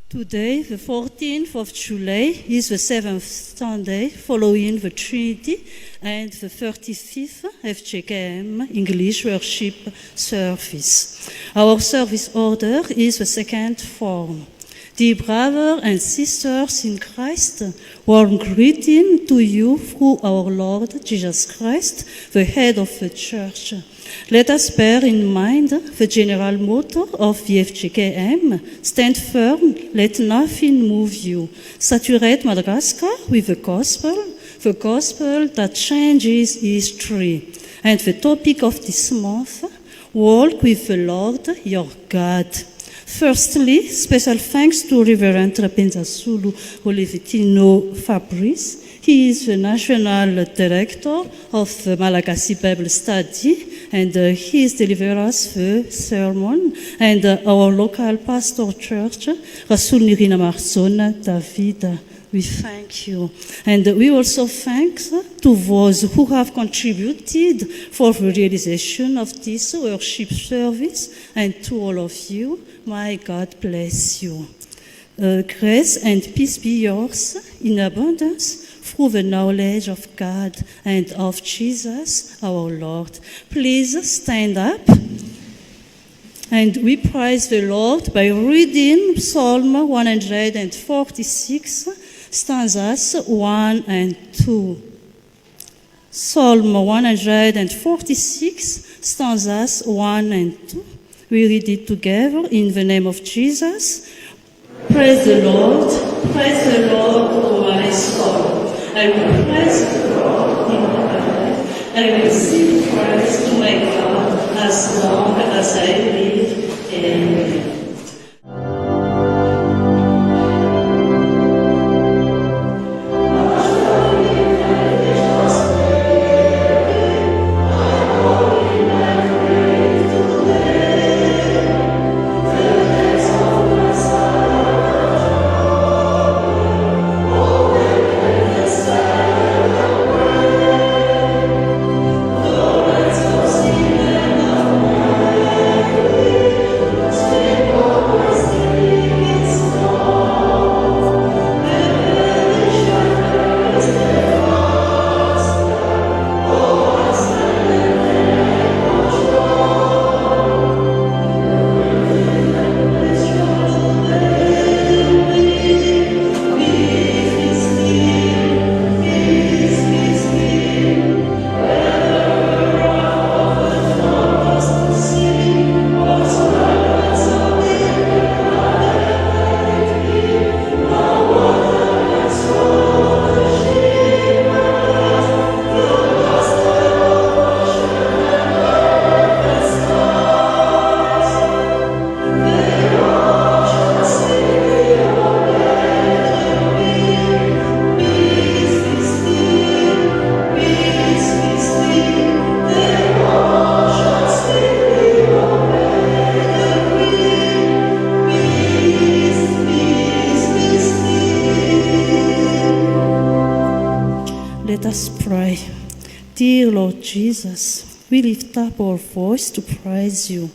Today, the 14th of July, is the seventh Sunday following the Trinity and the 35th FJKM English worship service. Our service order is the second form. Dear brothers and sisters in Christ, warm greeting to you through our Lord Jesus Christ, the head of the Church. Let us bear in mind the general motto of the FJKM: stand firm, let nothing move you. Saturate Madagascar with the gospel that changes history. And the topic of this month: walk with the Lord your God. Firstly, special thanks to Reverend Rapenzasulu Olivitino Fabrice. He is the National Director of the Malagasy Bible Study, and he is delivering us the sermon. And our local pastor church, Anjanahary Martiora David. We thank you. And we also thank to those who have contributed for the realization of this worship service, and to all of you, my God bless you. Grace and peace be yours in abundance through the knowledge of God and of Jesus our Lord. Please stand up. And we praise the Lord by reading Psalm 146, stanzas 1 and 2. Psalm 146, stanzas 1 and 2. We read it together in the name of Jesus. Praise the Lord, O my soul. I will praise the Lord in my life. I will sing praise to my God as long as I live. Amen. Let us pray. Dear Lord Jesus, we lift up our voice to praise you.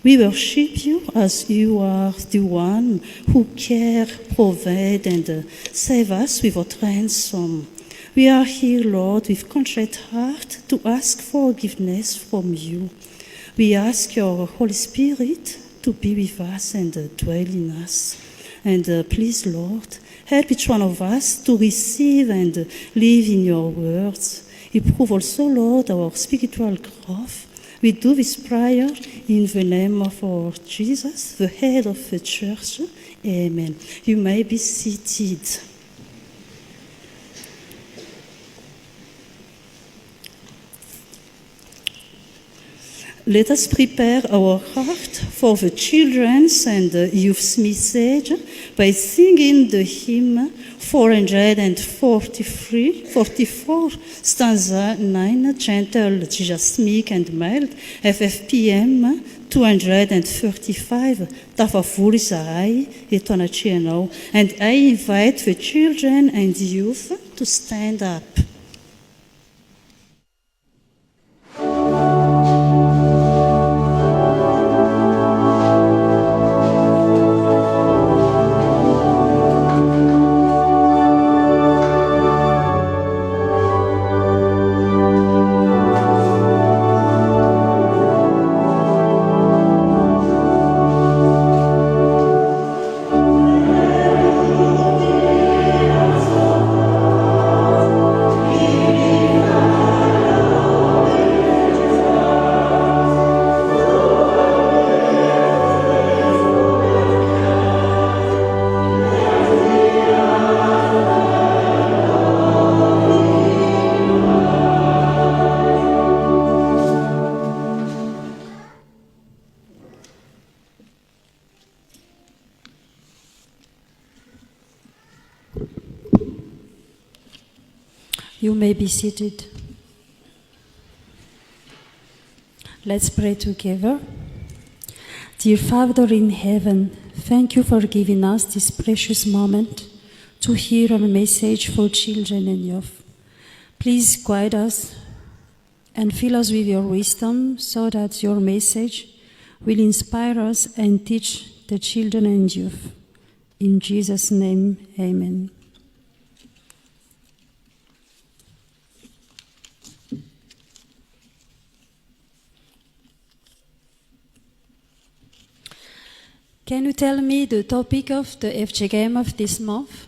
We worship you as you are the one who care, provide, and save us without ransom. We are here, Lord, with contrite heart to ask forgiveness from you. We ask your Holy Spirit to be with us and dwell in us. And please, Lord, help each one of us to receive and live in your words. Improve also, Lord, our spiritual growth. We do this prayer in the name of our Jesus, the head of the Church. Amen. You may be seated. Let us prepare our heart for the children's and youth's message by singing the hymn 444, stanza 9, gentle, just meek and mild, FFPM 235, 𝙤𝙤𝙑𝙤𝙤𝙤𝙤. And I invite the children and youth to stand up. You may be seated. Let's pray together. Dear Father in heaven, thank you for giving us this precious moment to hear a message for children and youth. Please guide us and fill us with your wisdom so that your message will inspire us and teach the children and youth. In Jesus' name, amen. Can you tell me the topic of the FJKM of this month?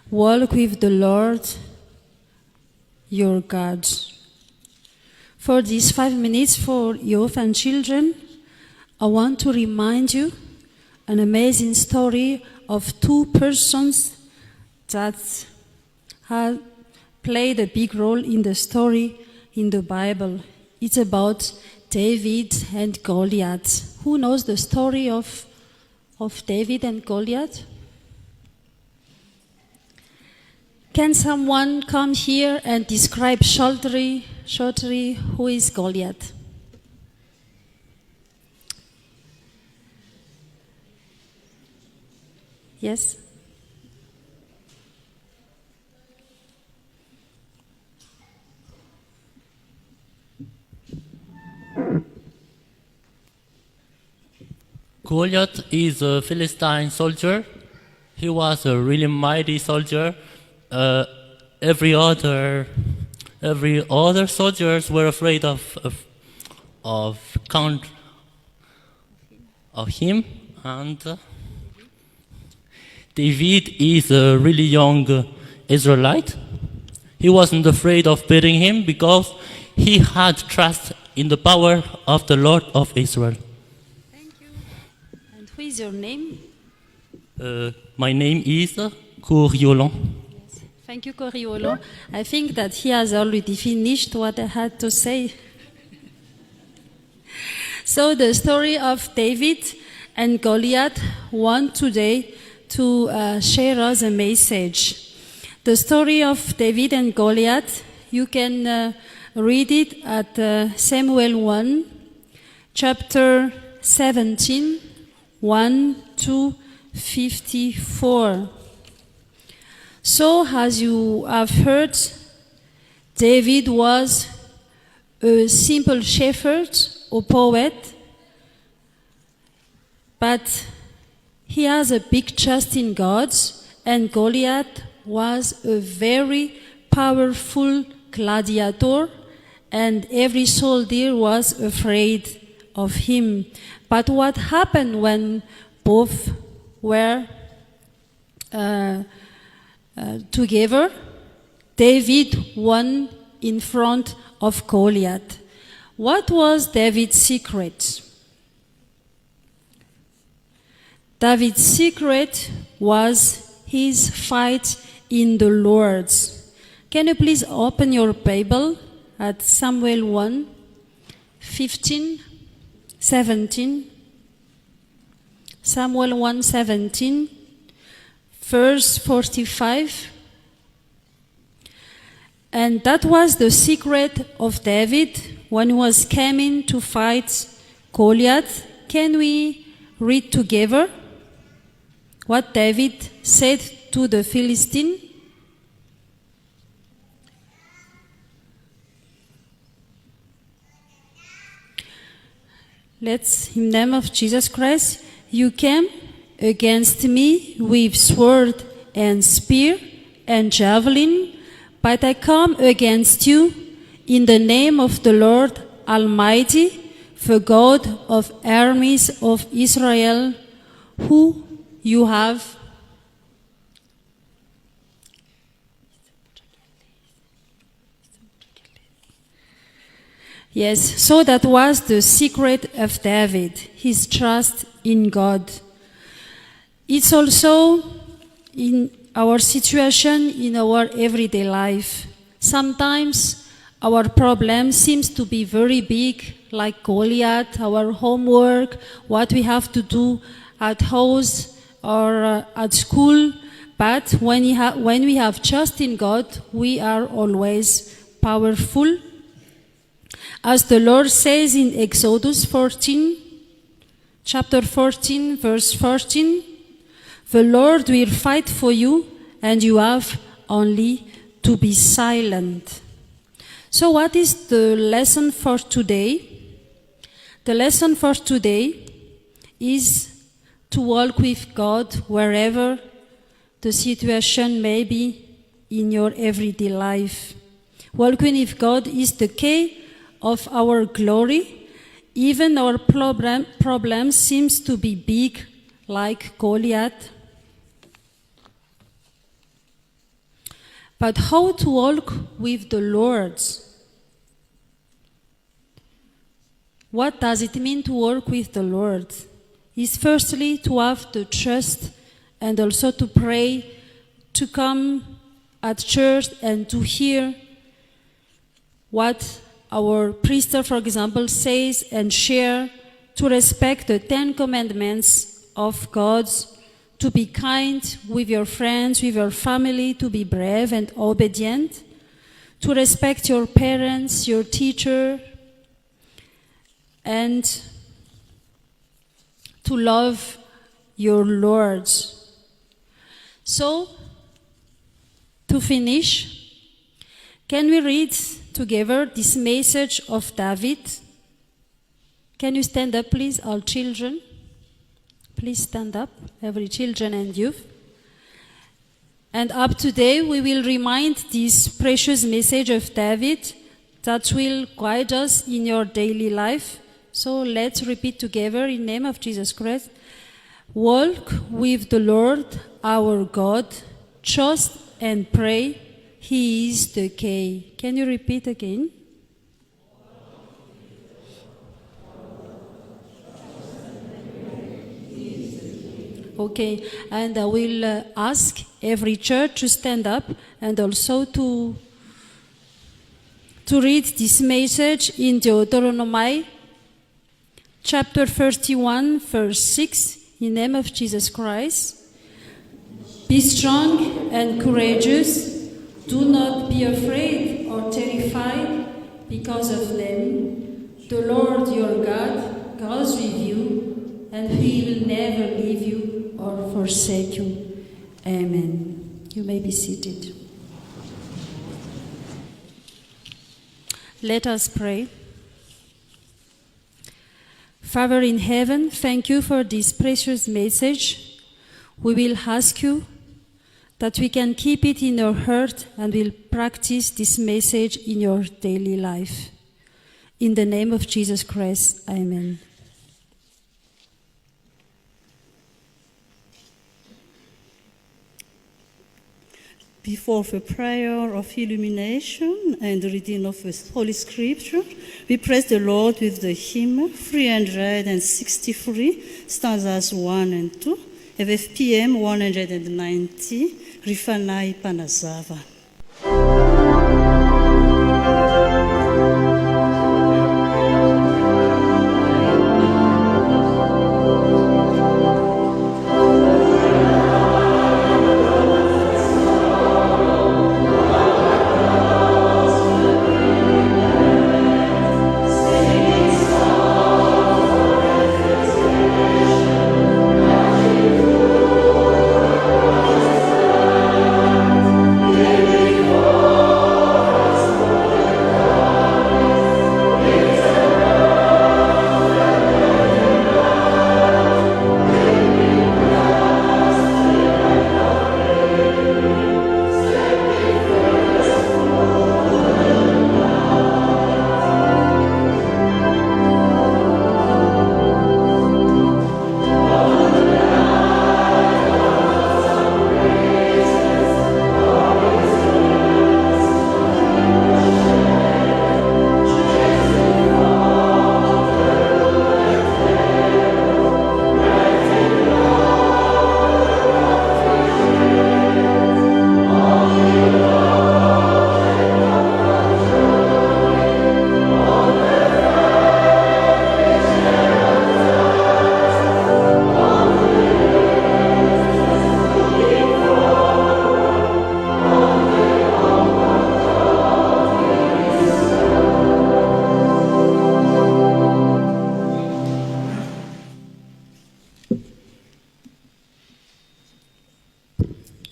Walk with the Lord, your God. For these 5 minutes for youth and children, I want to remind you an amazing story of 2 persons that have played a big role in the story in the Bible. It's about David and Goliath. Who knows the story of David and Goliath? Can someone come here and describe shortly who is Goliath? Yes? Goliath is a Philistine soldier. He was a really mighty soldier. Every other soldiers were afraid of him. And David is a really young Israelite. He wasn't afraid of beating him because he had trust in the power of the Lord of Israel. Who is your name? My name is Coriolon. Yes. Thank you, Coriolon. I think that he has already finished what I had to say. So the story of David and Goliath want today to share us a message. The story of David and Goliath, you can read it at Samuel 1, chapter 17, 1 to 54. So, as you have heard, David was a simple shepherd or poet, but he has a big trust in God, and Goliath was a very powerful gladiator, and every soldier was afraid of him. But what happened when both were together? David won in front of Goliath. What was David's secret? David's secret was his fight in the Lord. Can you please open your Bible at Samuel 1, 15, 17. Samuel 1:17, verse 45. And that was the secret of David when he was coming to fight Goliath. Can we read together what David said to the Philistine? Let's, in the name of Jesus Christ, you came against me with sword and spear and javelin, but I come against you in the name of the Lord Almighty, the God of armies of Israel, who you have. Yes, so that was the secret of David, his trust in God. It's also in our situation, in our everyday life. Sometimes our problem seems to be very big, like Goliath, our homework, what we have to do at house or at school. But when we have trust in God, we are always powerful. As the Lord says in Exodus 14, chapter 14, verse 14, the Lord will fight for you, and you have only to be silent. So what is the lesson for today? The lesson for today is to walk with God wherever the situation may be in your everyday life. Walking with God is the key of our glory. Even our problem seems to be big, like Goliath. But how to walk with the Lord? What does it mean to walk with the Lord? Is firstly to have the trust and also to pray, to come at church and to hear what our priest, for example, says and share, to respect the 10 commandments of God, to be kind with your friends, with your family, to be brave and obedient, to respect your parents, your teacher, and to love your Lord. So, to finish, can we read together this message of David? Can you stand up, please, all children? Please stand up, every children and youth. And up today, we will remind this precious message of David that will guide us in your daily life. So let's repeat together in the name of Jesus Christ. Walk with the Lord our God, trust and pray. He is the key. Can you repeat again? Okay, and I will ask every church to stand up and also to read this message in Deuteronomy chapter 31, verse 6, in the name of Jesus Christ. Be strong and courageous. Do not be afraid or terrified because of them. The Lord your God goes with you, and He will never leave you or forsake you. Amen. You may be seated. Let us pray. Father in heaven, thank you for this precious message. We will ask you that we can keep it in our heart and will practice this message in your daily life. In the name of Jesus Christ, amen. Before the prayer of illumination and the reading of the Holy Scripture, we praise the Lord with the hymn 363, stanzas 1 and 2, FFPM 190, Rifanay Panazava. Amen.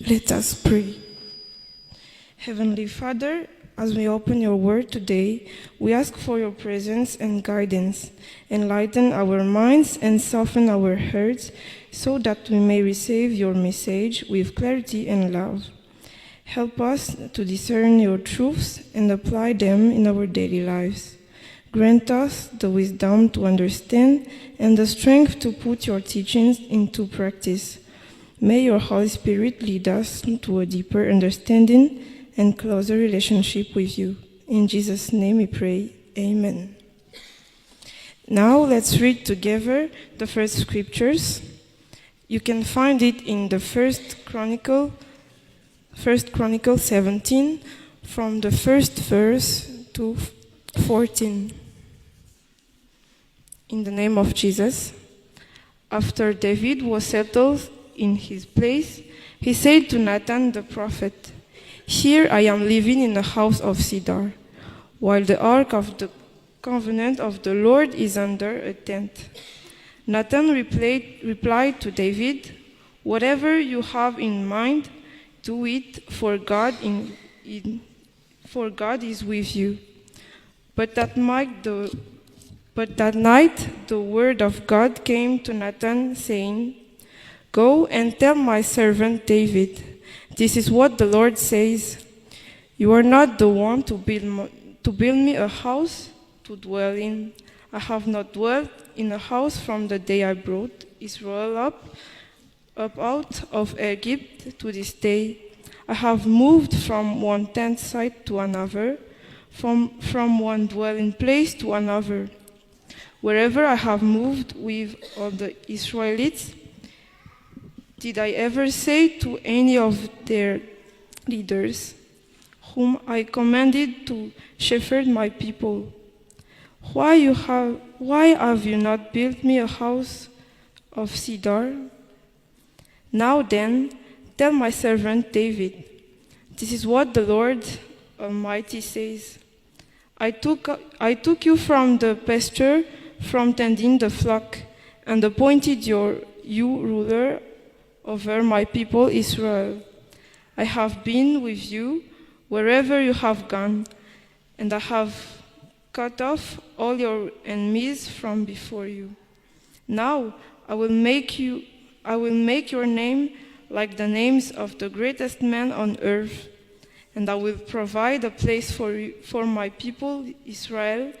Let us pray. Heavenly Father, as we open your word today, we ask for your presence and guidance. Enlighten our minds and soften our hearts so that we may receive your message with clarity and love. Help us to discern your truths and apply them in our daily lives. Grant us the wisdom to understand and the strength to put your teachings into practice. May your Holy Spirit lead us to a deeper understanding and closer relationship with you. In Jesus' name we pray. Amen. Now let's read together the first scriptures. You can find it in the First Chronicle 17, from the first verse to 14. In the name of Jesus. After David was settled in his place, he said to Nathan the prophet, "Here I am living in the house of cedar, while the ark of the covenant of the Lord is under a tent." Nathan replied to David, "Whatever you have in mind, do it, for God is with you." But that night the word of God came to Nathan, saying, "Go and tell my servant David, this is what the Lord says. You are not the one to build me a house to dwell in. I have not dwelt in a house from the day I brought Israel up out of Egypt to this day. I have moved from one tent site to another, from one dwelling place to another. Wherever I have moved with all the Israelites, did I ever say to any of their leaders, whom I commanded to shepherd my people, why have you not built me a house of cedar? Now then, tell my servant David, this is what the Lord Almighty says. I took you from the pasture, from tending the flock, and appointed you ruler over my people Israel. I have been with you wherever you have gone, and I have cut off all your enemies from before you. Now I will make your name like the names of the greatest men on earth, and I will provide a place for my people Israel,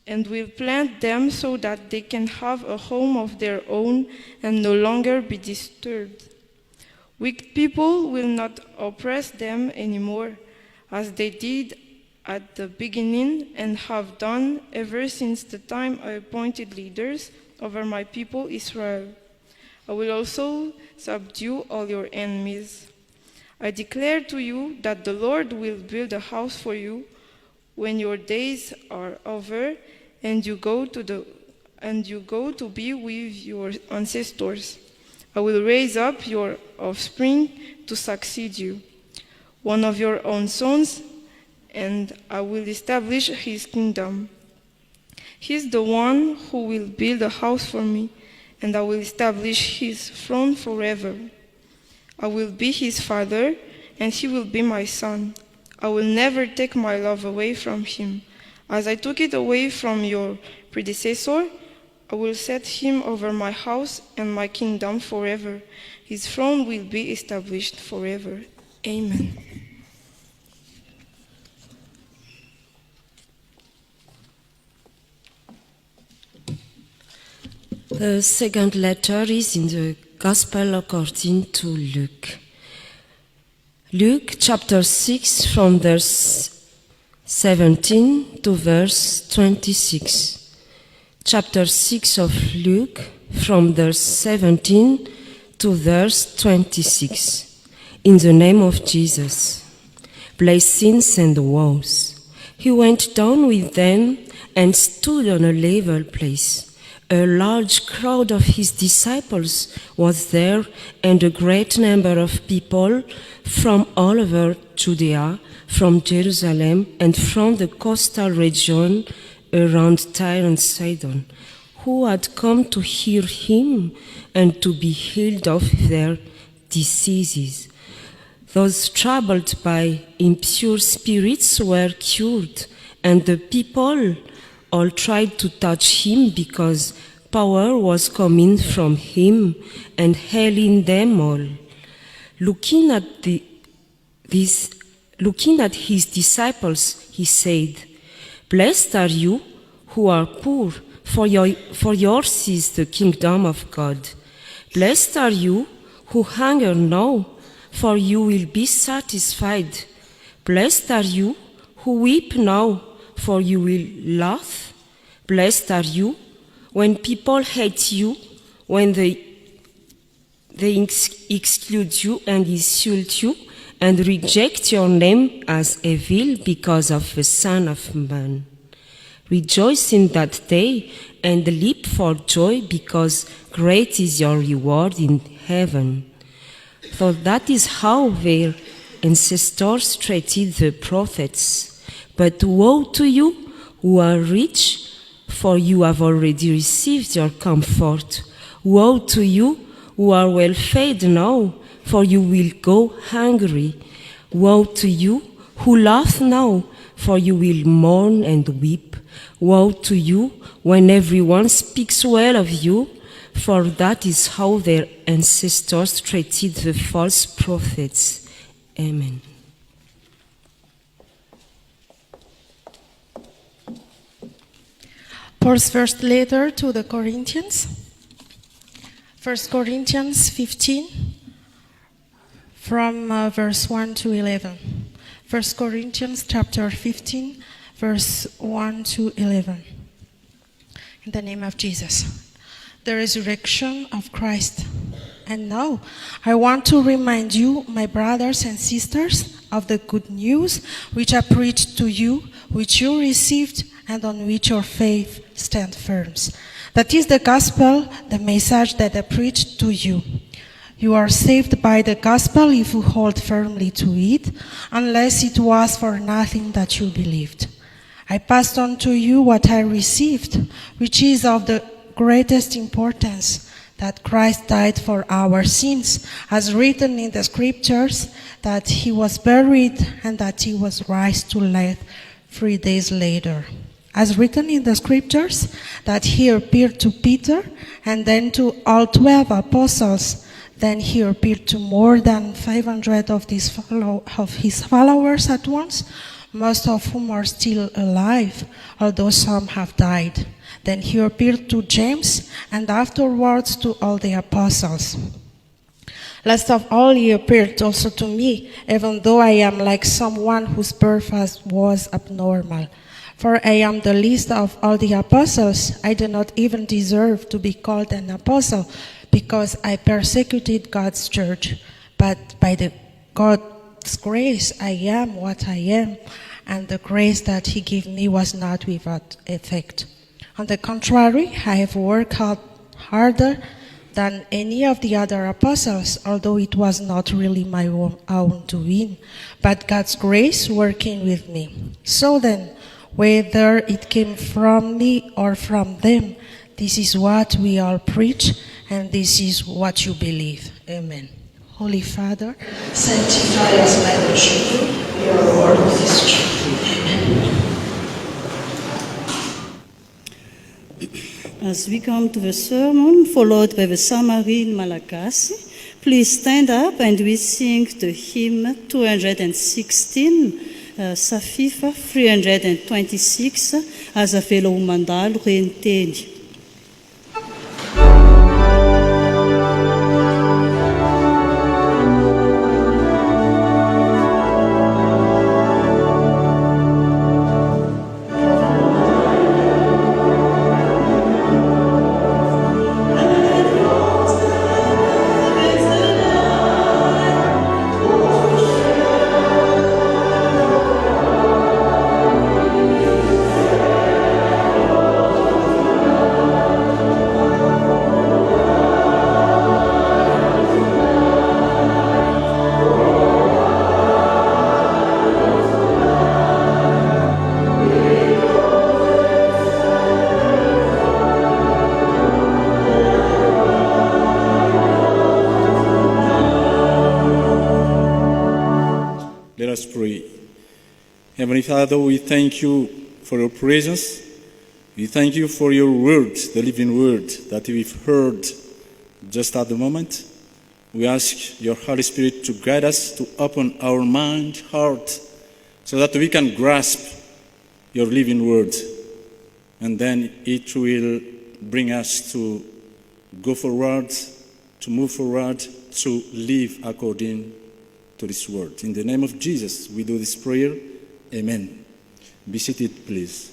and will plant them so that they can have a home of their own and no longer be disturbed. Wicked people will not oppress them anymore, as they did at the beginning and have done ever since the time I appointed leaders over my people Israel. I will also subdue all your enemies. I declare to you that the Lord will build a house for you when your days are over and you go to be with your ancestors. I will raise up your offspring to succeed you, one of your own sons, and I will establish his kingdom. He is the one who will build a house for me, and I will establish his throne forever. I will be his father, and he will be my son. I will never take my love away from him. As I took it away from your predecessor, I will set him over my house and my kingdom forever. His throne will be established forever. Amen. The second letter is in the Gospel according to Luke. Luke chapter 6 from verse 17 to verse 26. Chapter 6 of Luke from verse 17 to verse 26. In the name of Jesus. Blessings and woes. He went down with them and stood on a level place. A large crowd of his disciples was there, and a great number of people from all over Judea, from Jerusalem, and from the coastal region around Tyre and Sidon, who had come to hear him and to be healed of their diseases. Those troubled by impure spirits were cured, and the people all tried to touch him because power was coming from him and healing them all. Looking at his disciples, he said, "Blessed are you who are poor, for yours is the kingdom of God. Blessed are you who hunger now, for you will be satisfied. Blessed are you who weep now, for you will laugh. Blessed are you when people hate you, when they exclude you and insult you, and reject your name as evil because of the Son of Man. Rejoice in that day and leap for joy, because great is your reward in heaven. For that is how their ancestors treated the prophets. But woe to you who are rich, for you have already received your comfort. Woe to you who are well fed now, for you will go hungry. Woe to you who laugh now, for you will mourn and weep. Woe to you when everyone speaks well of you, for that is how their ancestors treated the false prophets. Amen. Paul's first letter to the Corinthians, 1 Corinthians 15, from verse 1 to 11. 1 Corinthians chapter 15, verse 1 to 11. In the name of Jesus. The resurrection of Christ. And now, I want to remind you, my brothers and sisters, of the good news which I preached to you, which you received, and on which your faith stands firm. That is the gospel, the message that I preached to you. You are saved by the gospel if you hold firmly to it, unless it was for nothing that you believed. I passed on to you what I received, which is of the greatest importance, that Christ died for our sins, as written in the scriptures, that he was buried and that he was raised to life 3 days later. As written in the scriptures, that he appeared to Peter and then to all 12 apostles. Then he appeared to more than 500 of his followers at once, most of whom are still alive, although some have died. Then he appeared to James, and afterwards to all the apostles. Last of all, he appeared also to me, even though I am like someone whose birth was abnormal. For I am the least of all the apostles. I do not even deserve to be called an apostle, because I persecuted God's church. But by God's grace, I am what I am, and the grace that he gave me was not without effect. On the contrary, I have worked harder than any of the other apostles, although it was not really my own doing, but God's grace working with me. So then, whether it came from me or from them, this is what we all preach, and this is what you believe. Amen. Holy Father, sanctify us by the truth. Your word is truth. Amen. As we come to the sermon, followed by the summary in Malagasy, please stand up and we sing the hymn 216, Safifa 326, as a fellow mandalo reny teny. Heavenly Father, we thank you for your presence. We thank you for your word, the living word that we've heard just at the moment. We ask your Holy Spirit to guide us, to open our mind, heart, so that we can grasp your living word. And then it will bring us to go forward, to move forward, to live according to this word. In the name of Jesus, we do this prayer. Amen. Be seated, please.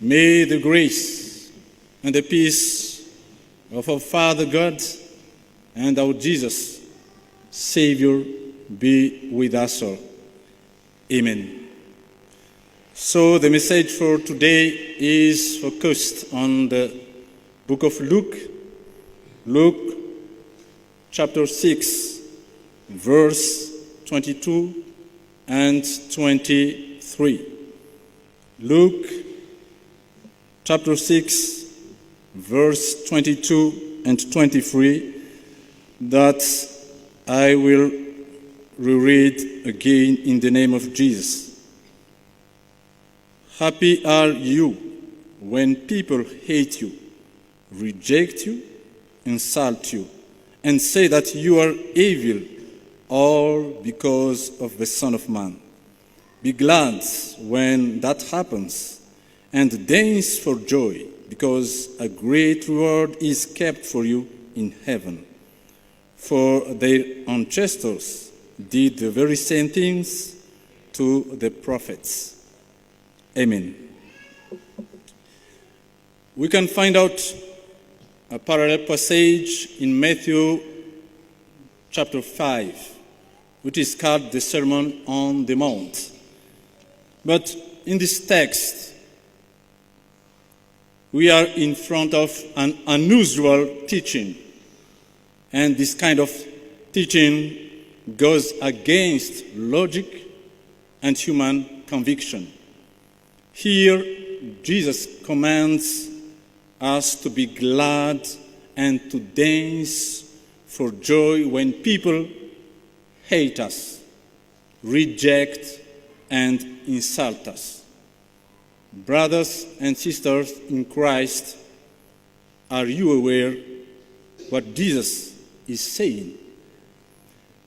May the grace and the peace of our Father God and our Jesus, Savior, be with us all. Amen. So the message for today is focused on the book of Luke, Luke chapter 6, verse 22 and 23. Luke chapter 6, verse 22 and 23, that I will reread again in the name of Jesus. Happy are you when people hate you, reject you, insult you, and say that you are evil, all because of the Son of Man. Be glad when that happens, and dance for joy, because a great reward is kept for you in heaven. For their ancestors did the very same things to the prophets. Amen. We can find out a parallel passage in Matthew chapter 5, which is called the Sermon on the Mount. But in this text, we are in front of an unusual teaching. And this kind of teaching goes against logic and human conviction. Here, Jesus commands us to be glad and to dance for joy when people hate us, reject, and insult us. Brothers and sisters in Christ, are you aware what Jesus is saying?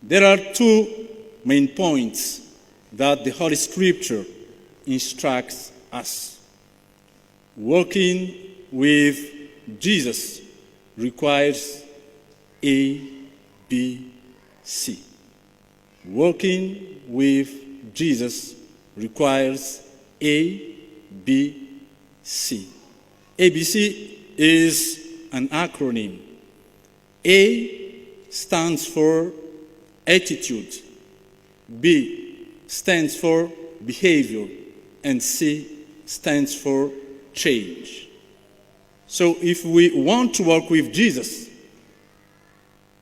There are two main points that the Holy Scripture instructs us. Walking with Jesus requires A, B, C. Walking with Jesus requires A, B, C. ABC is an acronym. A stands for attitude, B stands for behavior, and C stands for change. So if we want to walk with Jesus,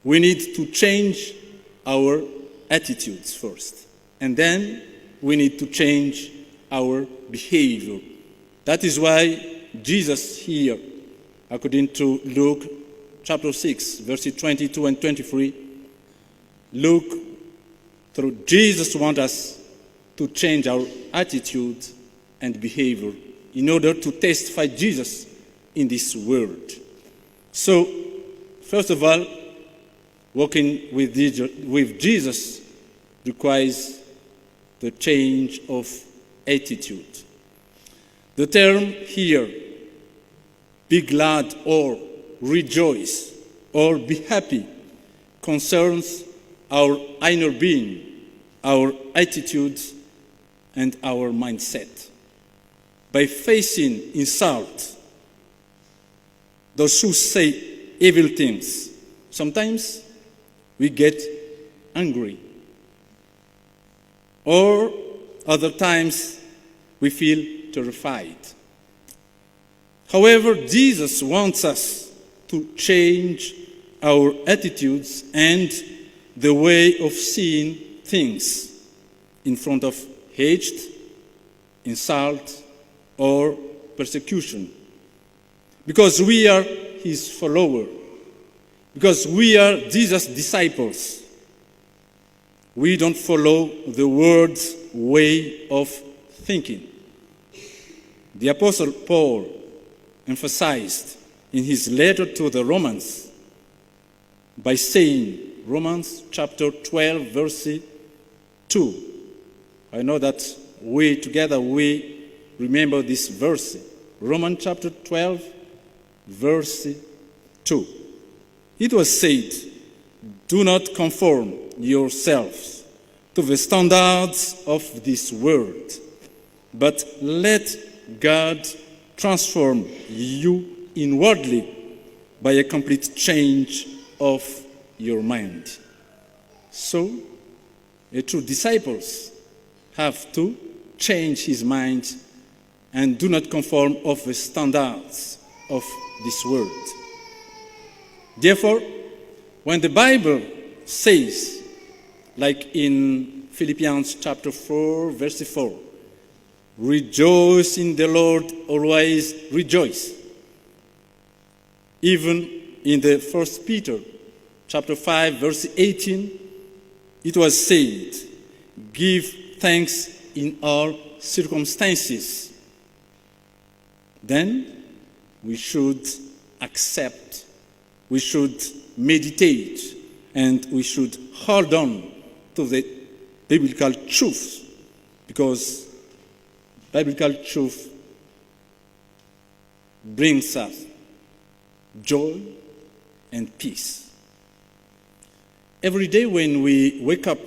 we need to change our attitudes first. And then we need to change our behavior. That is why Jesus here, according to Luke chapter 6, verses 22 and 23, through Jesus wants us to change our attitude and behavior in order to testify Jesus in this world. So, first of all, walking with Jesus requires the change of attitude. The term here, be glad or rejoice or be happy, concerns our inner being, our attitudes, and our mindset. By facing insult, those who say evil things, sometimes we get angry. Or other times we feel terrified. However, Jesus wants us to change our attitudes and the way of seeing things in front of hate, insult, or persecution. Because we are his followers. Because we are Jesus' disciples. we don't follow the world's way of thinking. The Apostle Paul emphasized in his letter to the Romans by saying, Romans chapter 12, verse 2. I know that we together remember this verse. Romans chapter 12, verse 2. It was said, do not conform yourselves to the standards of this world, but let God transform you inwardly by a complete change of your mind. So, a true disciples have to change his mind and do not conform of the standards of this world. Therefore, when the Bible says, like in Philippians chapter 4, verse 4, rejoice in the Lord, always rejoice. Even in the 1 Peter chapter 5, verse 18, it was said, give thanks in all circumstances. Then we should accept, we should meditate, and we should hold on to the biblical truth, because biblical truth brings us joy and peace. Every day when we wake up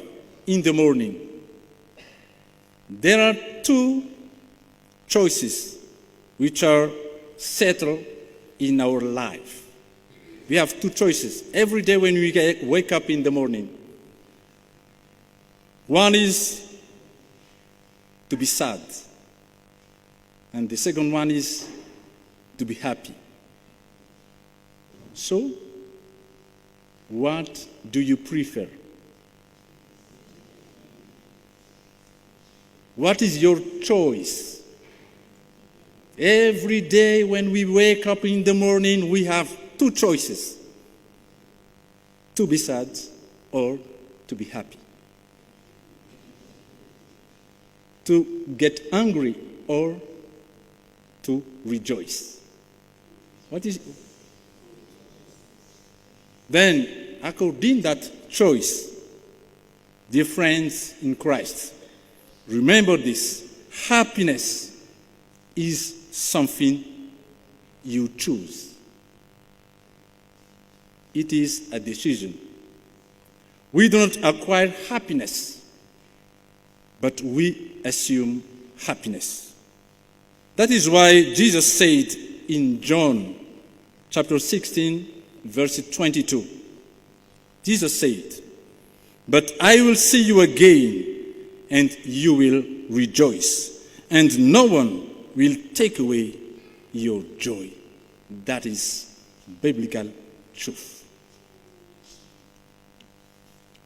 in the morning, there are two choices which are settled in our life. We have two choices every day when we wake up in the morning. One is to be sad, and the second one is to be happy. So, what do you prefer? What is your choice? Every day when we wake up in the morning, we have two choices: to be sad or to be happy, to get angry or to rejoice. What is? Then, according to that choice, dear friends in Christ, remember this: happiness is something you choose. It is a decision. We do not acquire happiness, but we assume happiness. That is why Jesus said in John chapter 16, verse 22, Jesus said, but I will see you again, and you will rejoice, and no one will take away your joy. That is biblical truth.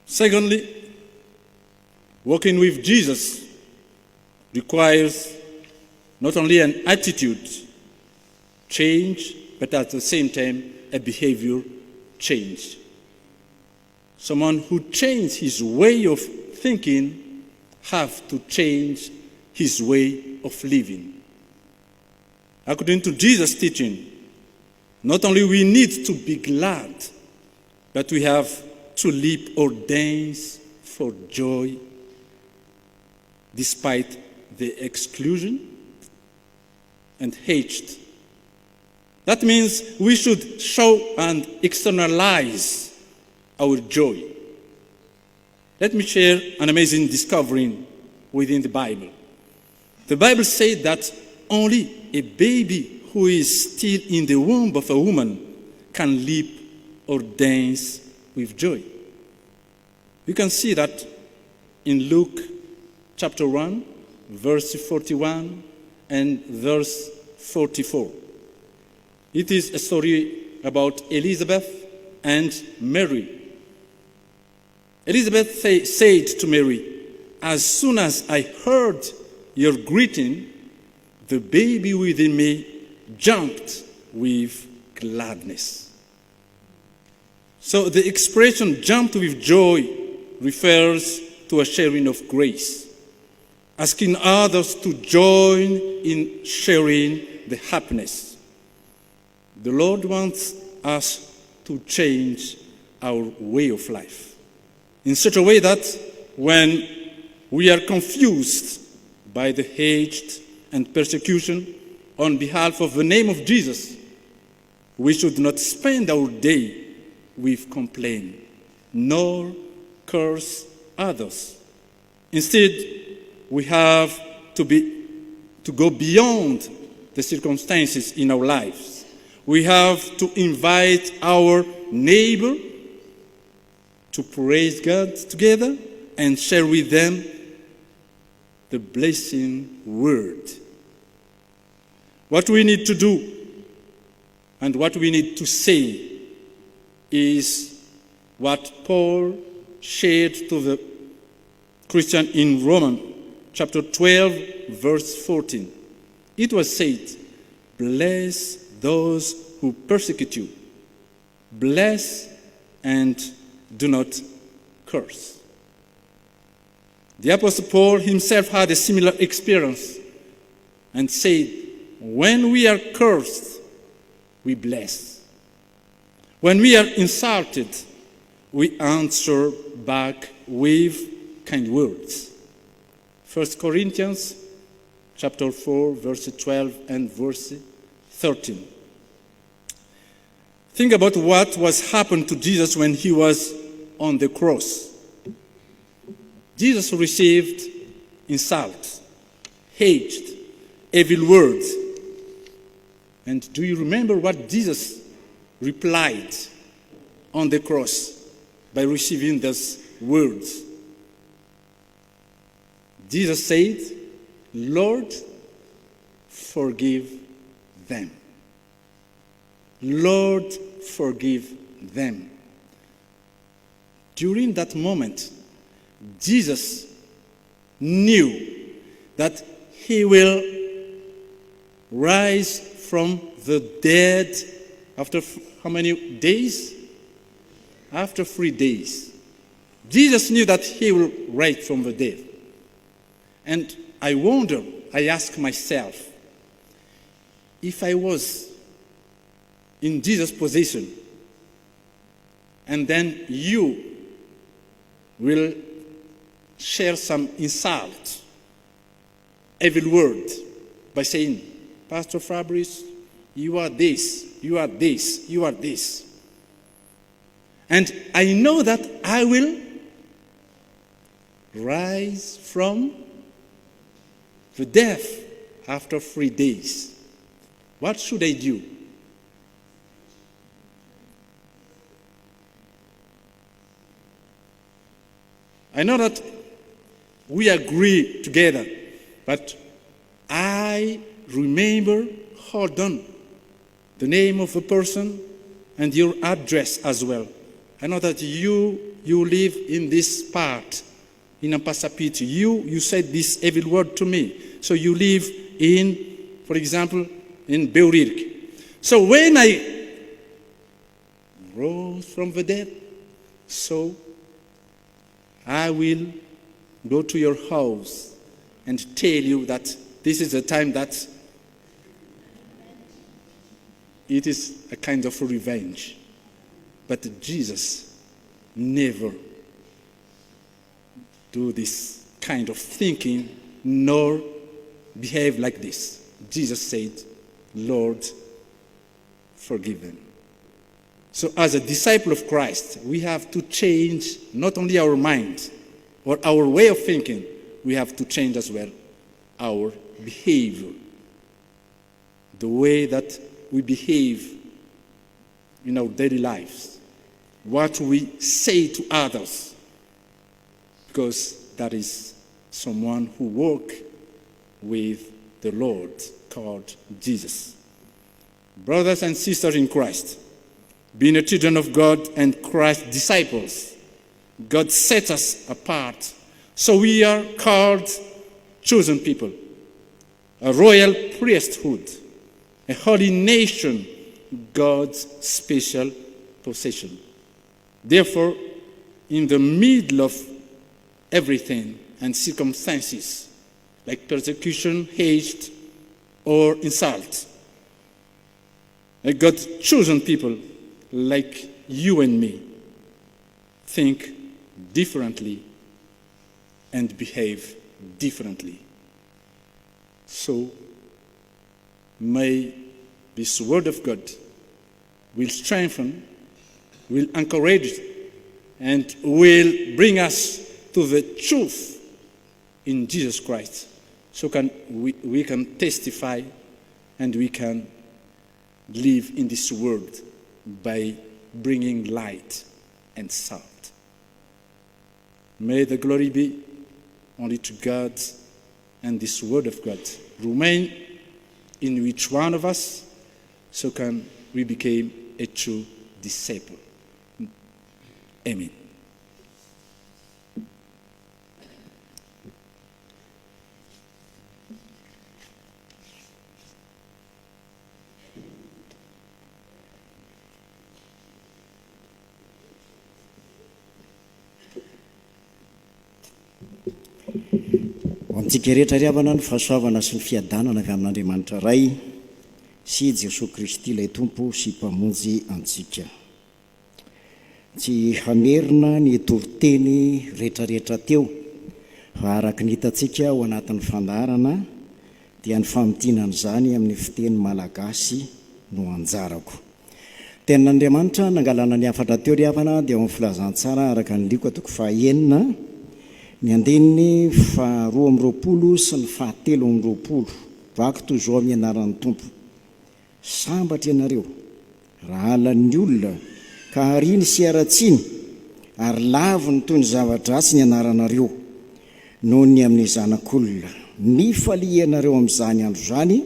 Secondly, walking with Jesus requires not only an attitude change, but at the same time a behavior change. Someone who changes his way of thinking have to change his way of living. According to Jesus' teaching, not only we need to be glad, but we have to leap or dance for joy despite the exclusion and hate. That means we should show and externalize our joy. Let me share an amazing discovery within the Bible. The Bible says that only a baby who is still in the womb of a woman can leap or dance with joy. You can see that in Luke chapter 1, verse 41 and verse 44. It is a story about Elizabeth and Mary. Elizabeth said to Mary, as soon as I heard your greeting, the baby within me jumped with gladness. So the expression jumped with joy refers to a sharing of grace, asking others to join in sharing the happiness. The Lord wants us to change our way of life in such a way that when we are confused by the hate and persecution on behalf of the name of Jesus, we should not spend our day with complaint, nor curse others. Instead, we have to go beyond the circumstances in our lives. We have to invite our neighbor to praise God together and share with them the blessing word. What we need to do and what we need to say is what Paul shared to the Christian in Romans chapter 12, verse 14. It was said, "Bless those who persecute you. Bless and do not curse." The Apostle Paul himself had a similar experience and said, when we are cursed, we bless. When we are insulted, we answer back with kind words. 1 Corinthians chapter 4, verse 12 and verse 13. Think about what was happened to Jesus when he was on the cross. Jesus received insult, hate, evil words. And do you remember what Jesus replied on the cross by receiving those words? Jesus said, "Lord, forgive them. Lord, forgive them." During that moment, Jesus knew that he will rise from the dead after how many days? After 3 days. Jesus knew that he will rise from the dead. And I ask myself, if I was in Jesus' position, and then you will share some insult, evil word, by saying, "Pastor Fabrice, you are this, you are this, you are this." And I know that I will rise from the death after 3 days. What should I do? I know that we agree together, but I remember, hold on, the name of the person and your address as well. I know that you live in this part, in Ampasapiti. You said this evil word to me. So you live in, for example, in Beurirk. So when I rose from the dead, so I will go to your house and tell you that this is the time that it is a kind of revenge. But Jesus never do this kind of thinking nor behave like this. Jesus said, "Lord, forgive them." So as a disciple of Christ, we have to change not only our mind or our way of thinking, we have to change as well our behavior, the way that we behave in our daily lives, what we say to others, because that is someone who walks with the Lord called Jesus. Brothers and sisters in Christ, being a children of God and Christ's disciples, God set us apart. So we are called chosen people, a royal priesthood, a holy nation, God's special possession. Therefore, in the middle of everything and circumstances, like persecution, hate, or insult. God chosen people like you and me think differently and behave differently. So may this word of God will strengthen, will encourage, and will bring us to the truth in Jesus Christ. So we can testify and we can live in this world by bringing light and salt. May the glory be only to God and this word of God remain in each one of us, so can we become a true disciple. Amen. Antsika rehetra riavana ny fahasoavana sy ny fiadanana avy amin'Andriamanitra ray sy Jesosy-Kristy ilay tompo sy mpamonjy antsika. Tsy hamerina ny toriteny rehetrarehetra teo fa araka ny hitantsika ao anatin'ny fandarana dia ny famintinan'izany amin'ny fiteny malagasy no anjarako. Tenin'Andriamanitra nangalana ny afatra teo riavana dia amin'ny filazantsara araka ny liko atoko fahaenina ny andininy 220 sy ny 720 vaky toy izao amin'ny anaran'ny tompo. Sambatra ianareo raha alan'ny olona ka hariny sy aratsiny ary laviny toy ny zava-dratsy ny anaranareo noho ny amin'ny zanak'olona. Mifalia ianareo amin'izany andro zany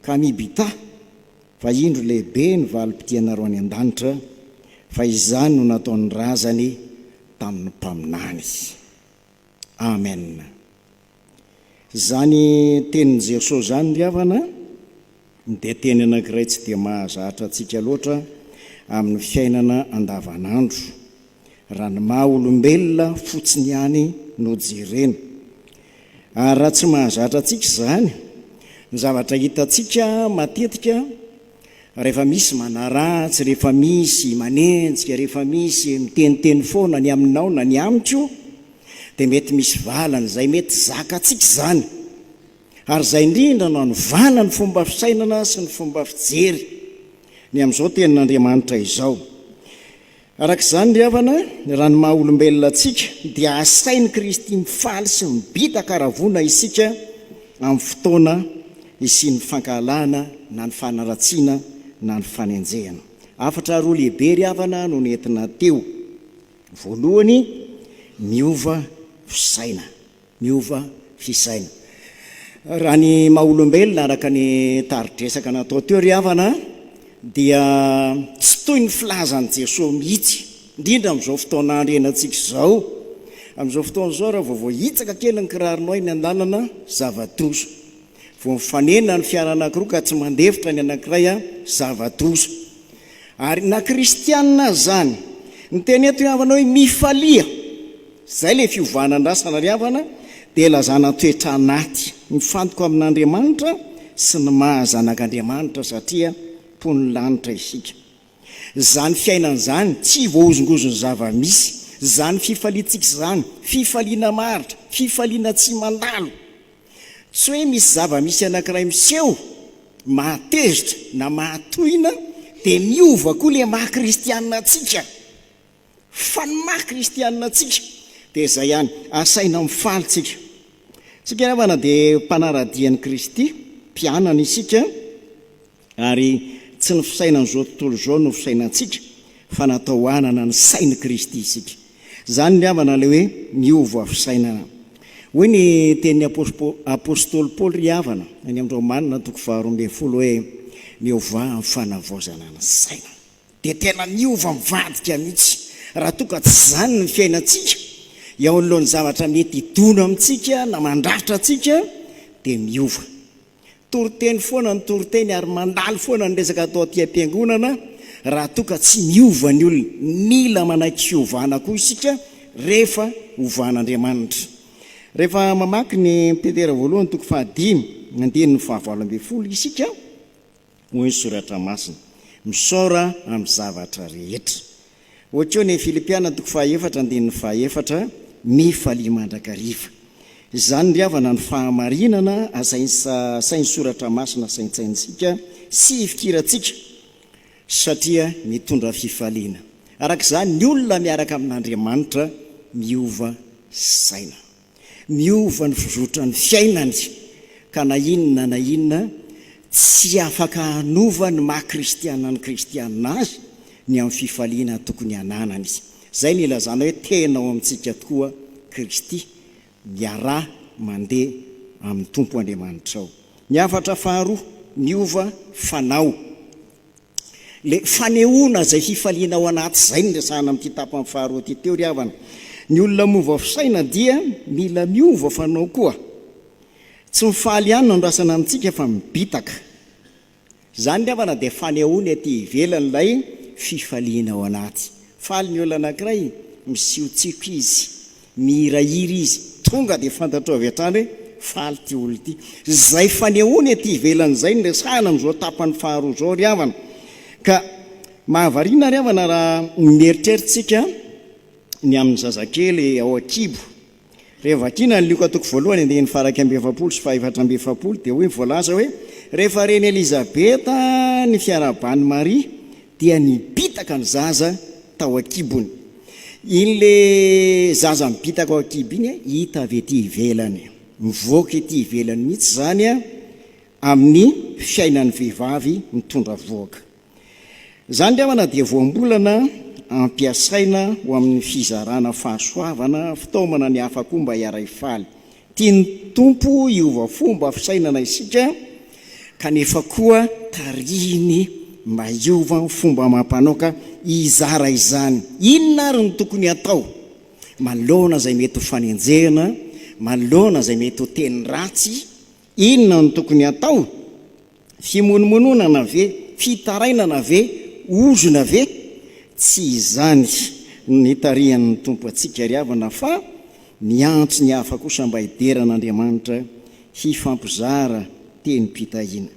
ka mibita fa indro lehibe ny valim-pitianareo any an-danitra, fa izany no nataon'ny razany tamin'ny mpaminany. Amen. Zany tenin'i Jesosy zany riavana dia teny anankiray tsy dia mahazatra antsika loatra amin'ny fiainana andavanandro. Raha ny maha olombelona fotsiny ihany no jerena. Ary raha tsy mahazatra antsika izany, ny zavatra hitantsika matetika rehefa misy manaratsy, rehefa misy manenjika, rehefa misy miteniteny foana ny aminao na ny amiko, dia mety misy valana izay mety zakatsika izany. Ary izay indrindra no anovana ny fomba fisainana sy ny fomba fijery ny amin'izao tenin'Andriamanitra izao. Araka izany riavana, raha ny maha olombelona antsika dia asain'i Kristy mifaly sy mibita karavona isika amin'ny fotoana isian'ny fankalana na ny fanaratsiana na ny fanenjehana. Afatra roa lehibe riavana no nentina teo. Voalohany, miova fisaina. Miova fisaina. Raha ny maha olombelona araka ny taridresaka natao teo riavana dia tsy toy ny filazan'i Jesosy mihitsy, indrindra amin'izao fotoana andrenantsika izao. Amin'izao fotoana izao raha vao hitsaka kely ny kiraronao eny an-dalana, zava-doza. Vao mifanena ny fiara anankiroa ka tsy mandefitra ny anankiray, zava-doza. Ary na kristianina zany, ny teny eto riavana hoe mifalia. Zay le fiovana andrasana riavana dia lazana toetra anaty mifantoka amin'Andriamanitra sy ny mahazanak'Andriamanitra satria pony lanitra isika. Zany fiainana zany tsy voazongozony zava-misy, zany fifaliantsika zany, fifaliana maritra, fifaliana tsy mandalo. Tsy hoe misy zava-misy anankiray miseho mahatezitra na mahatohina dia miova koa le maha-kristianina antsika. Fa ny maha-kristianina antsika dia izay ihany, asaina mifaly tsika. Tsika riavana dia mpanaradian'i Kristy, mpianana isika, ary tsy ny fisainan'izao tontolo izao no fisainantsika, fa natao hanana ny sain'i Kristy isika. Zany riavana le hoe miova fisainana. Hoy ny teny apôstôly Paoly riavana any amin'ny Romanina 12 hoe miova amin'ny fanavaozana ny saina. Dia tena miova mivadika mihitsy. Raha toka tsy zany ny fiainantsika, eo anoloan'ny zavatra mety hidono amintsika na mandrafitra antsika, dia miova. Toriteny foana ny toriteny ary mandalo foana ny resaka atao aty am-piangonana, raha toka tsy miova ny olona. Mila manaiky fiovana koa isika rehefa ovan'Andriamanitra. Rehefa mamaky ny petera voalohany toko 5 andininy 20 isika hoy ny soratra masina misaora amin'ny zavatra rehetra. Ohatra ny Filipiana toko 4 andininy 4 mifalia mandrakariva. Izany ry havana ny fahamarinana sainy soratra masina saintsaintsika sy fikiratsika satria mitondra fifaliana. Arak'izany ny olona miaraka amin'Andriamanitra miova saina, miova ny fizotrany fiainany, ka na inona tsy afaka hanova ny maha-kristiana ny kristiana azy ny amin'ny fifaliana tokony hananany izy. Zay ny ilazana hoe tena ao amintsika tokoa Kristy miara mandeha amin'ny tompo Andriamanitra ao. Ny afatra faharoa, miova fanao. Le fanehoana zay fifaliana ao anaty zay ny resahana amin'ity tapany faharoa ty teo ry havana. Ny olona miova fisaina dia mila miova fanao koa. Tsy mifaly ihany nandrasana amintsika fa mibitaka. Zany ry havana dia fanehoana aty ivelany ilay fifaliana ao anaty. Faly ny olona anankiray misiotsiko izy, mihirahira izy, tonga dia fantatro avy hatrany hoe faly ty olo ty. Zay fanehoana aty ivelany zay ny resahana amin'izao tapany faharoa zao ry havana. Ka mahavariana ry havana raha mieritreritsika ny amin'ny zazakely ao Akibo. Rehefa vakina ny Luka toko 1 andininy 2 sy 4 dia hoy voalaza hoe rehefa reny Elizabeta ny fiarabany Maria dia nibitaka ny zaza tao Akibony. Iny le zaza mibitaka ao Akibo iny hita avy ety ivelany, mivoaka ety ivelany mihitsy zany amin'ny fiainan'ny vehivavy mitondra voaka. Zany ry havana dia voambolana ampiasaina ho amin'ny fizarana fahasoavana fitaomana ny hafa koa mba hiara hifaly. Tiany tompo hiova fomba fisainana isika kanefa koa tarihiny mba hiova fomba mampanoka izara izany. Inona ary ny tokony atao? Manoloana zay mety ho fanenjehana, manoloana zay mety ho teny ratsy. Inona ny tokony atao? Fimonomononana ve? Fitarainana ve? Ozona ve? Tsy izany ny tarihan'ny tompo atsika ry havana fa miantso ny hafa kosa mba hideran'Andriamanitra hifampizara teny mpitahiana.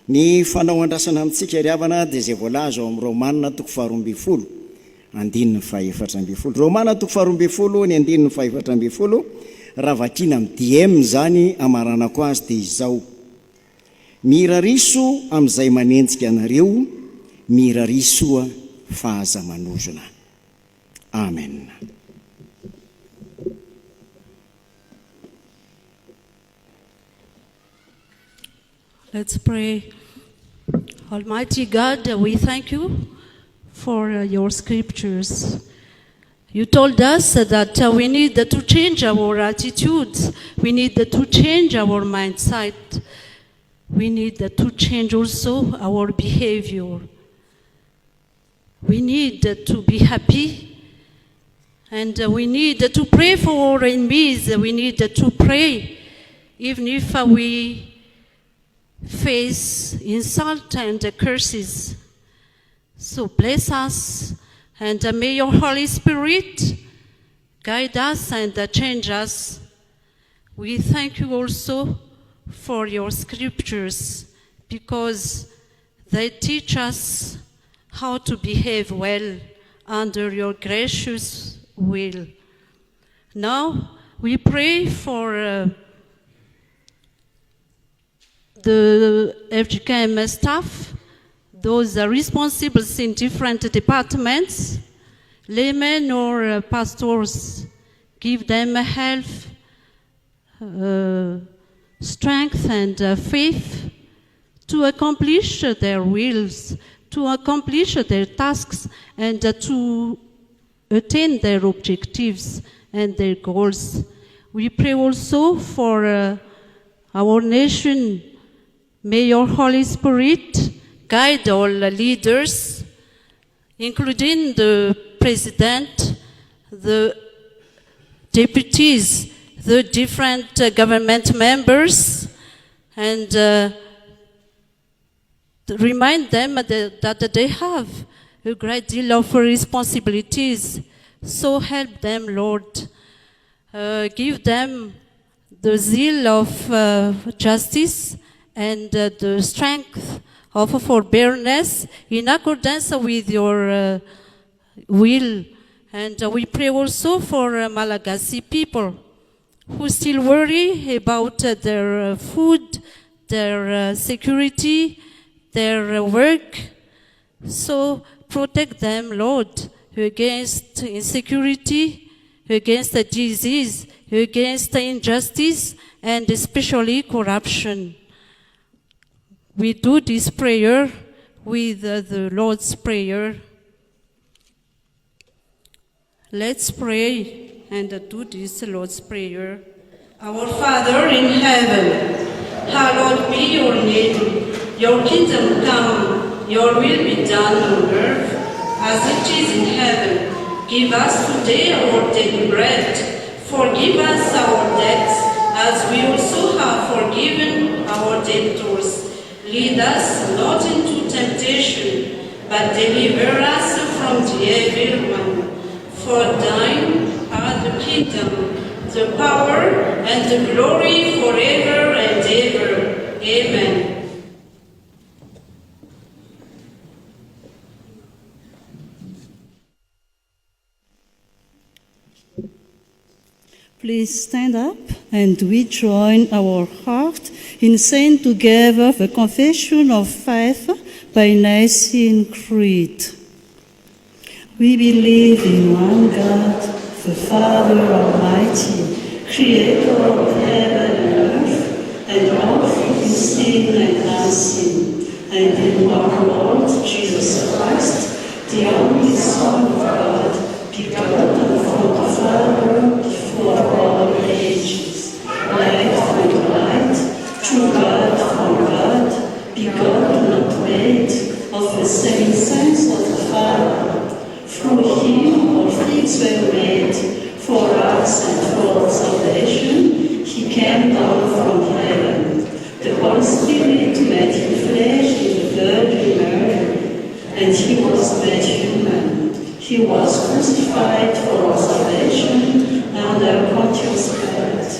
Ny fanao andrasana amintsika ry havana dia zay voalaza ao amin'ny Romanina toko 12 andininy 4. Romanina toko 12 ny andininy 4. Raha vakina amin'ny DM zany amaranako azy dia izao: mirariso amin'izay manenjika anareo, mirarisoa fahazamanozona. Amen. Let's pray. Almighty God, we thank you for your scriptures. You told us that we need to change our attitudes. We need to change our mindset. We need to change also our behavior. We need to be happy, and we need to pray for our enemies. We need to pray even if we face insult and curses. So bless us, and may your Holy Spirit guide us and change us. We thank you also for your scriptures, because they teach us how to behave well under your gracious will. Now we pray for the FJKM staff, those responsible in different departments, laymen or pastors. Give them health, strength and faith to accomplish their wills, to accomplish their tasks, and to attain their objectives and their goals. We pray also for our nation. May your Holy Spirit guide all leaders, including the President, the deputies, the different government members, and remind them that they have a great deal of responsibilities So help them, Lord. Give them the zeal of justice and the strength of forbearance in accordance with your will. And we pray also for Malagasy people who still worry about their food, their security, their work. So protect them, Lord, against insecurity, against disease, against injustice, and especially corruption. We do this prayer with the Lord's Prayer. Let's pray and do this Lord's Prayer. Our Father in heaven, hallowed be your name. Your kingdom come, your will be done on earth as it is in heaven. Give us today our daily bread. Forgive us our debts as we also have forgiven our debtors. Lead us not into temptation, but deliver us from the evil one. For thine are the kingdom, the power, and the glory forever and ever. Amen. Please stand up and we join our heart in saying together the confession of faith by Nicene Creed. We believe in one God, the Father Almighty, creator of heaven and earth, and all things seen and unseen, and in our Lord Jesus Christ, the only Son of God, begotten from the Father before all ages, light from light, true God from God, begotten and made of the same sense of the Father. Through him all things were made, for us and for salvation. He came down from heaven. The Holy Spirit made him flesh in the Virgin Mary, and he was made human. He was crucified for our salvation under Pontius Pilate.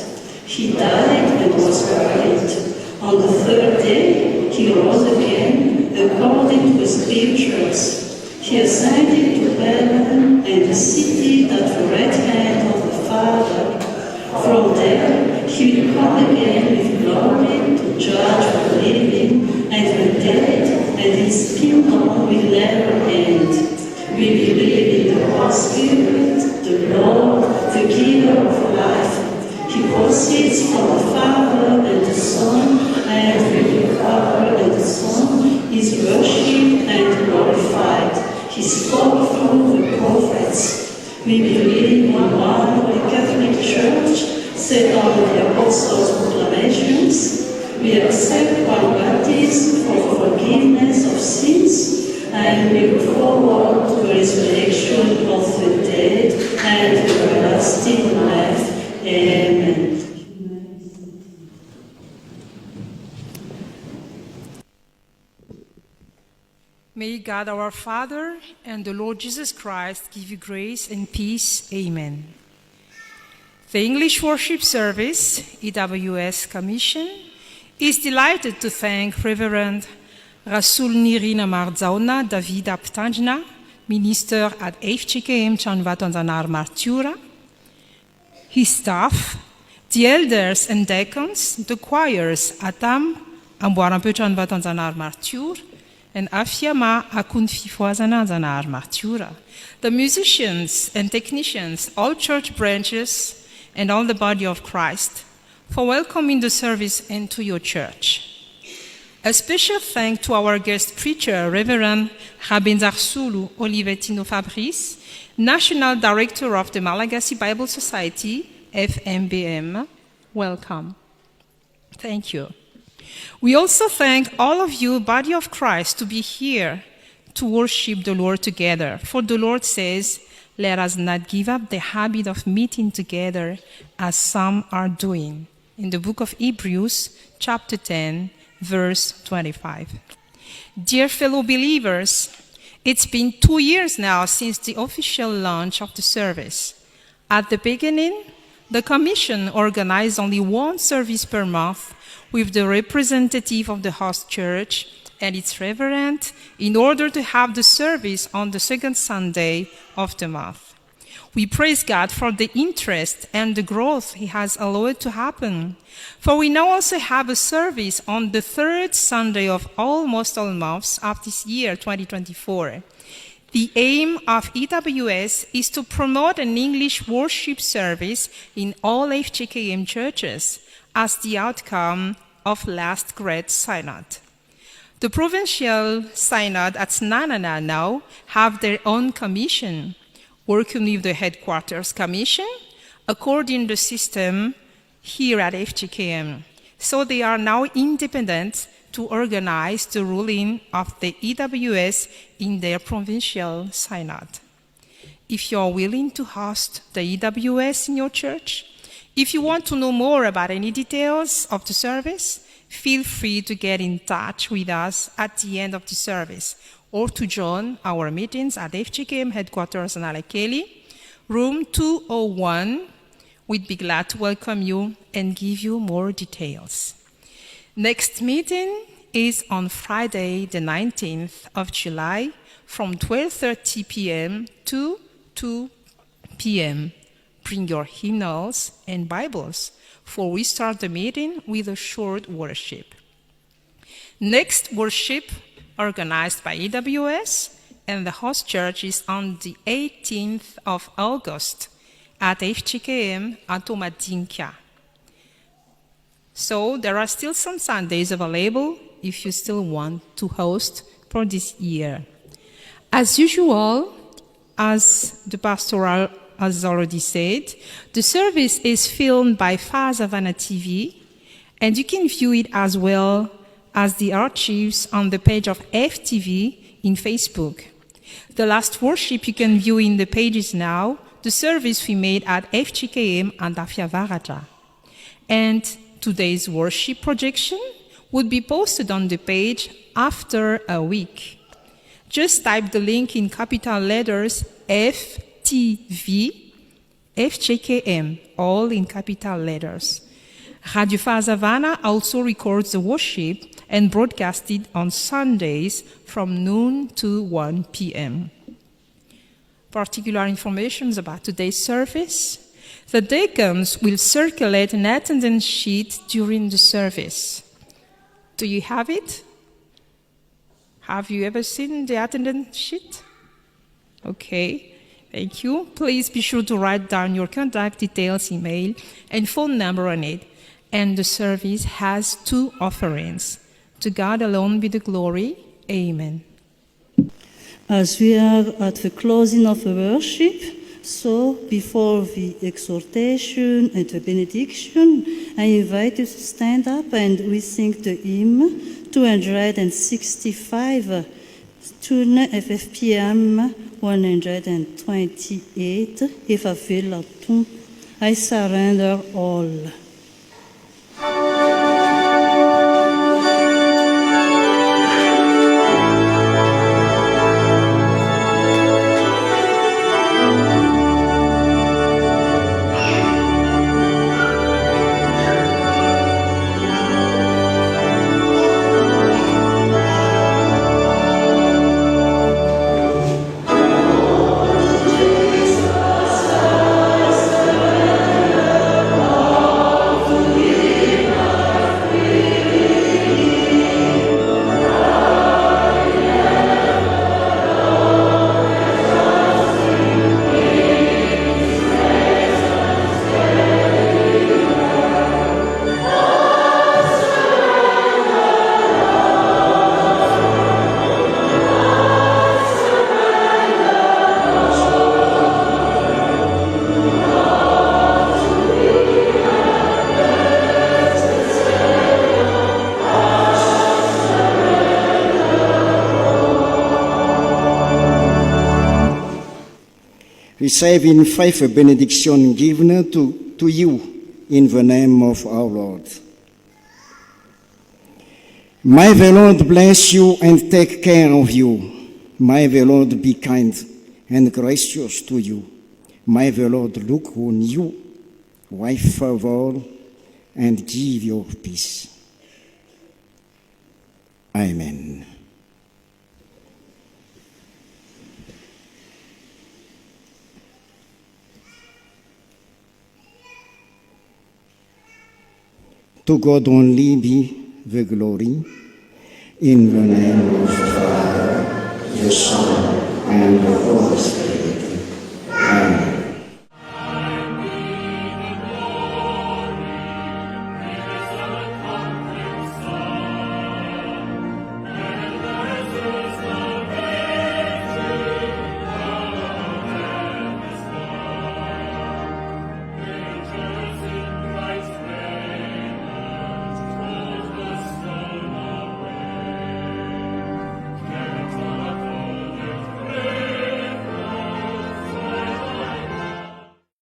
He died and was buried. On the third day he rose again, according to the Scriptures. He ascended to heaven and is seated at the right hand of the Father. From there he will come again with glory to judge the living and the dead, and his kingdom will never end. We believe in the Holy Spirit, the Lord, the giver of life. He proceeds from the Father and the Son, and with the Father and the Son is worshipped and glorified. He spoke through the prophets. We believe in one Holy Catholic Church, set on the Apostles' proclamations. We accept one baptism for forgiveness of sins, and we look forward to the resurrection of the dead and everlasting life. Amen. May God our Father and the Lord Jesus Christ give you grace and peace. Amen. The English Worship Service, EWS Commission, is delighted to thank Reverend Rasulnirina Marzauna David Aptanjna, Minister at FJKM Tranovato Anjanahary Martiora, his staff, the elders and deacons, the choirs at Amboarampeu Tranovato Anjanahary Martiora, and Afiama Akun Fifoazana Anjanahary Martiora, the musicians and technicians, all church branches, and all the body of Christ, for welcoming the service into your church. A special thank to our guest preacher, Reverend Rabenzarsulu Olivetino Fabrice, National Director of the Malagasy Bible Society, FMBM. Welcome. Thank you. We also thank all of you, body of Christ, to be here to worship the Lord together. For the Lord says, let us not give up the habit of meeting together as some are doing. In the book of Hebrews, chapter 10, verse 25. Dear fellow believers, It's been 2 years now since the official launch of the service. At the beginning, the Commission organized only one service per month with the representative of the host church and its reverend in order to have the service on the second Sunday of the month. We praise God for the interest and the growth He has allowed to happen. For we now also have a service on the third Sunday of almost all months of this year, 2024. The aim of EWS is to promote an English worship service in all FJKM churches as the outcome of last great synod. The provincial synod at Snanana now have their own commission, working with the headquarters commission according to the system here at FJKM. So they are now independent to organize the ruling of the EWS in their provincial synod. If you are willing to host the EWS in your church, if you want to know more about any details of the service, feel free to get in touch with us at the end of the service or to join our meetings at FJKM headquarters in Alekeli, room 201. We'd be glad to welcome you and give you more details. Next meeting is on Friday, the 19th of July, from 12:30 p.m. to 2 p.m. Bring your hymnals and Bibles, for we start the meeting with a short worship. Next worship, organized by EWS and the host church, is on the 18th of August at FJKM at Omadinka. So there are still some Sundays available if you still want to host for this year. As usual, as the pastoral has already said, the service is filmed by Fazavana TV, and you can view it as well as the archives on the page of FTV in Facebook. The last worship you can view in the pages now, the service we made at FJKM and Afiavaraja. And today's worship projection would be posted on the page after a week. Just type the link in capital letters FTV FJKM, all in capital letters. Radio Fazavana also records the worship and broadcasts it on Sundays from noon to 1 p.m. Particular information about today's service. The deacons will circulate an attendance sheet during the service. Do you have it? Have you ever seen the attendance sheet? Okay, thank you. Please be sure to write down your contact details, email, and phone number on it. And the service has 2 offerings. To God alone be the glory. Amen. As we are at the closing of the worship, so before the exhortation and the benediction, I invite you to stand up and we sing the hymn 265, tune FFPM 128, If I feel I surrender all. Receive in faith a benediction given to you in the name of our Lord. May the Lord bless you and take care of you. May the Lord be kind and gracious to you. May the Lord look on you with favor and give you peace. Amen. To God only be the glory, in the name of the Father, the Son, and the Holy Spirit.